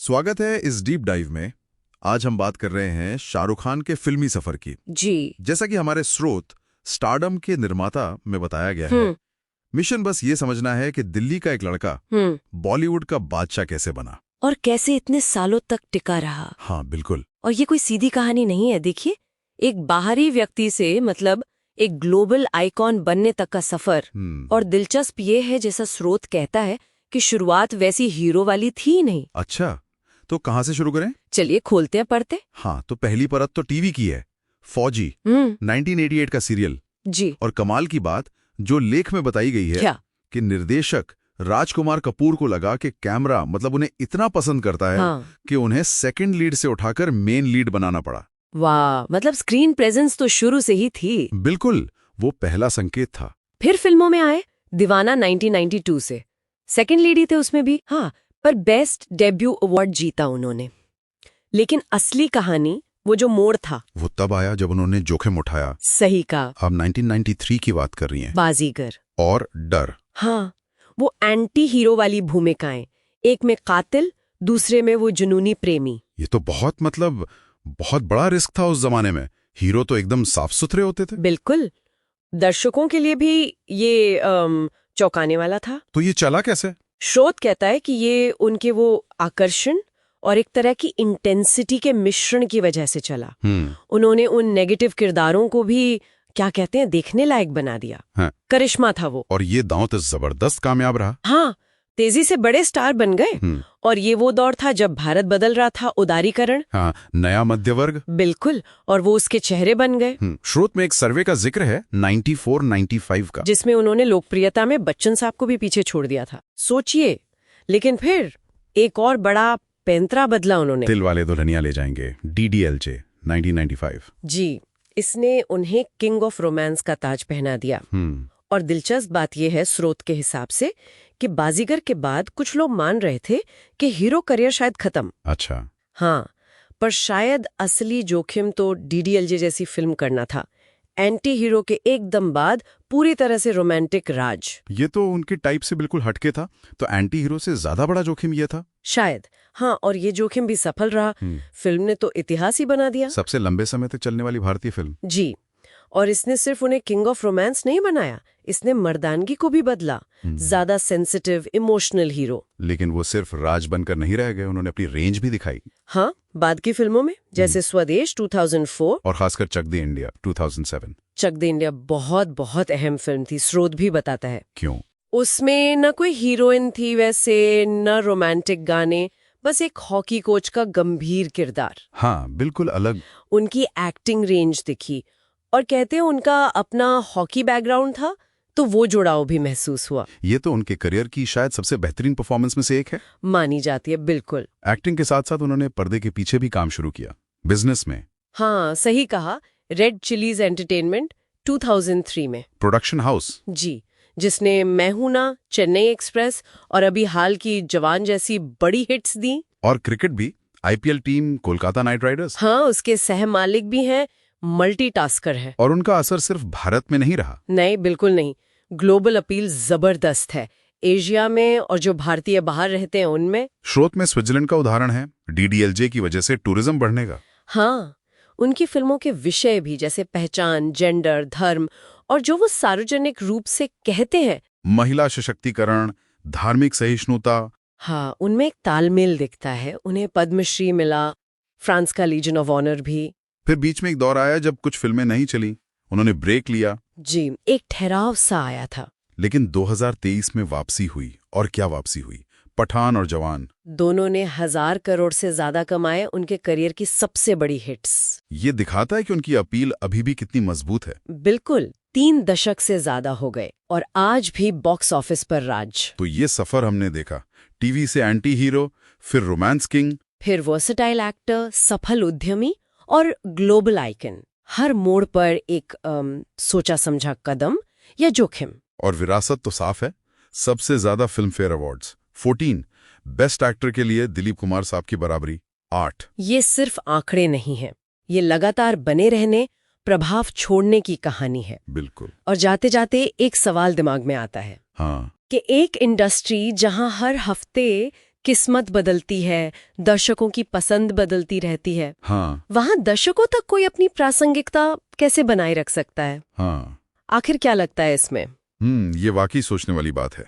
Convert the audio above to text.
स्वागत है इस डीप डाइव में। आज हम बात कर रहे हैं शाहरुख खान के फिल्मी सफर की। जी। जैसा कि हमारे स्रोत स्टारडम के निर्माता में बताया गया है, मिशन बस ये समझना है कि दिल्ली का एक लड़का बॉलीवुड का बादशाह कैसे बना और कैसे इतने सालों तक टिका रहा। हाँ बिल्कुल। और ये कोई सीधी कहानी नहीं है। देखिए, एक बाहरी व्यक्ति से मतलब एक ग्लोबल आइकॉन बनने तक का सफर। और दिलचस्प ये है, जैसा स्रोत कहता है, कि शुरुआत वैसी हीरो वाली थी ही नहीं। अच्छा, तो कहाँ से शुरू करें? चलिए खोलते हैं, पढ़ते। हाँ, तो पहली परत तो टीवी की है, फौजी 1988 का सीरियल। जी। और कमाल की बात जो लेख में बताई गई है क्या? कि निर्देशक राजकुमार कपूर को लगा कि कैमरा मतलब उन्हें इतना पसंद करता है कि उन्हें सेकंड लीड से उठाकर मेन लीड बनाना पड़ा। वाह, मतलब स्क्रीन प्रेजेंस तो शुरू से ही थी। बिल्कुल, वो पहला संकेत था। फिर फिल्मों में आए। दीवाना 1992 से सेकंड लीड ही थे उसमें भी। हाँ, पर बेस्ट डेब्यू अवार्ड जीता उन्होंने। लेकिन असली कहानी, वो जो मोड़ था, वो तब आया जब उन्होंने जोखिम उठाया। सही कहा। आप 1993 की बात कर रही हैं। बाजीगर और डर। हाँ, वो एंटी हीरो वाली भूमिकाएं, एक में कातिल, दूसरे में वो जुनूनी प्रेमी। ये तो बहुत बड़ा रिस्क था उस जमाने में। हीरो तो एकदम साफ सुथरे होते थे। बिल्कुल, दर्शकों के लिए भी ये चौंकाने वाला था। तो ये चला कैसे? स्रोत कहता है कि ये उनके वो आकर्षण और एक तरह की इंटेंसिटी के मिश्रण की वजह से चला। उन्होंने उन नेगेटिव किरदारों को भी, क्या कहते हैं, देखने लायक बना दिया। हाँ। करिश्मा था वो। और ये दांव तो जबरदस्त कामयाब रहा। हाँ, तेजी से बड़े स्टार बन गए। और ये वो दौर था जब भारत बदल रहा था, उदारीकरण। हाँ, नया मध्य वर्ग। बिल्कुल, और वो उसके चेहरे बन गए। स्रोत में एक सर्वे का जिक्र है 94-95 का, जिसमें उन्होंने लोकप्रियता में बच्चन साहब को भी पीछे छोड़ दिया था। सोचिए। लेकिन फिर एक और बड़ा पैंतरा बदला उन्होंने। दिलवाले दुल्हनिया ले जाएंगे, DDLJ 1995। जी, इसने उन्हें किंग ऑफ रोमांस का ताज पहना दिया। और दिलचस्प बात यह है स्रोत के हिसाब से कि बाजीगर के बाद कुछ लोग मान रहे थे कि हीरो करियर शायद खत्म। अच्छा। हाँ, पर शायद असली जोखिम तो DDLJ जैसी फिल्म करना था। एंटी हीरो के एकदम बाद पूरी तरह से रोमांटिक राज। ये तो उनके टाइप से बिल्कुल हटके था। तो एंटी हीरो से ज्यादा बड़ा जोखिम ये था शायद। हाँ, और ये जोखिम भी सफल रहा। फिल्म ने तो इतिहास ही बना दिया। सबसे लंबे समय तक चलने वाली भारतीय फिल्म। जी, और इसने सिर्फ उन्हें किंग ऑफ रोमांस नहीं बनाया, इसने मर्दानगी को भी बदला। ज्यादा सेंसिटिव, इमोशनल हीरो। लेकिन वो सिर्फ राज बनकर नहीं रह गए, उन्होंने अपनी रेंज भी दिखाई। हाँ, बाद की फिल्मों में, जैसे स्वदेश 2004 और खासकर चक दे इंडिया 2007। चक दे इंडिया बहुत अहम फिल्म थी, स्रोत भी बताता है। क्यों? उसमें न कोई हीरोइन थी वैसे, न रोमांटिक गाने, बस एक हॉकी कोच का गंभीर किरदार। हाँ, बिल्कुल अलग। उनकी एक्टिंग रेंज दिखी, और कहते हैं उनका अपना हॉकी बैकग्राउंड था, तो वो जुड़ाव भी महसूस हुआ। ये तो उनके करियर की शायद सबसे बेहतरीन परफॉर्मेंस में से एक है। मानी जाती है, बिल्कुल। एक्टिंग के साथ साथ उन्होंने पर्दे के पीछे भी काम शुरू किया, बिजनेस में। हाँ, सही कहा। रेड चिलीज एंटरटेनमेंट 2003 में। Production house. जी, जिसने मैं हूं ना, चेन्नई एक्सप्रेस और अभी हाल की जवान जैसी बड़ी हिट्स दी। और क्रिकेट भी, IPL team Kolkata night Riders. हाँ, उसके सह मालिक भी हैं, मल्टीटास्कर है। और उनका असर सिर्फ भारत में नहीं रहा। नहीं, बिल्कुल नहीं। ग्लोबल अपील जबरदस्त है, एशिया में और जो भारतीय बाहर रहते हैं उनमें। स्रोत में स्विट्जरलैंड का उदाहरण है, DDLJ की वजह से टूरिज्म बढ़ने का। हाँ, उनकी फिल्मों के विषय भी, जैसे पहचान, जेंडर, धर्म, और जो वो सार्वजनिक रूप से कहते हैं, महिला सशक्तिकरण, धार्मिक सहिष्णुता। हाँ, उनमें एक तालमेल दिखता है। उन्हें पद्मश्री मिला, फ्रांस का लीजन ऑफ ऑनर भी। फिर बीच में एक दौर आया जब कुछ फिल्में नहीं चली, उन्होंने ब्रेक लिया। जी, एक ठहराव सा आया था। लेकिन 2023 में वापसी हुई, और क्या वापसी हुई। पठान और जवान दोनों ने 1000 करोड़ से ज्यादा कमाए, उनके करियर की सबसे बड़ी हिट्स। ये दिखाता है कि उनकी अपील अभी भी कितनी मजबूत है। बिल्कुल, 3 दशक से ज्यादा हो गए और आज भी बॉक्स ऑफिस पर राज। तो ये सफर हमने देखा, टीवी से एंटी हीरो, फिर रोमांस किंग, फिर वर्सेटाइल एक्टर, सफल उद्यमी और ग्लोबल आइकन। हर मोड़ पर एक सोचा समझा कदम या जोखिम। और विरासत तो साफ है, सबसे ज्यादा film fair awards 14, best actor के लिए दिलीप कुमार साहब की बराबरी 8। ये सिर्फ आंकड़े नहीं हैं, ये लगातार बने रहने, प्रभाव छोड़ने की कहानी है। बिल्कुल। और जाते जाते एक सवाल दिमाग में आता है। हाँ। कि एक इंडस्ट्री जहां हर हफ्ते किस्मत बदलती है, दर्शकों की पसंद बदलती रहती है, हाँ वहां दर्शकों तक कोई अपनी प्रासंगिकता कैसे बनाए रख सकता है? हाँ आखिर क्या लगता है इसमें? ये वाकई सोचने वाली बात है।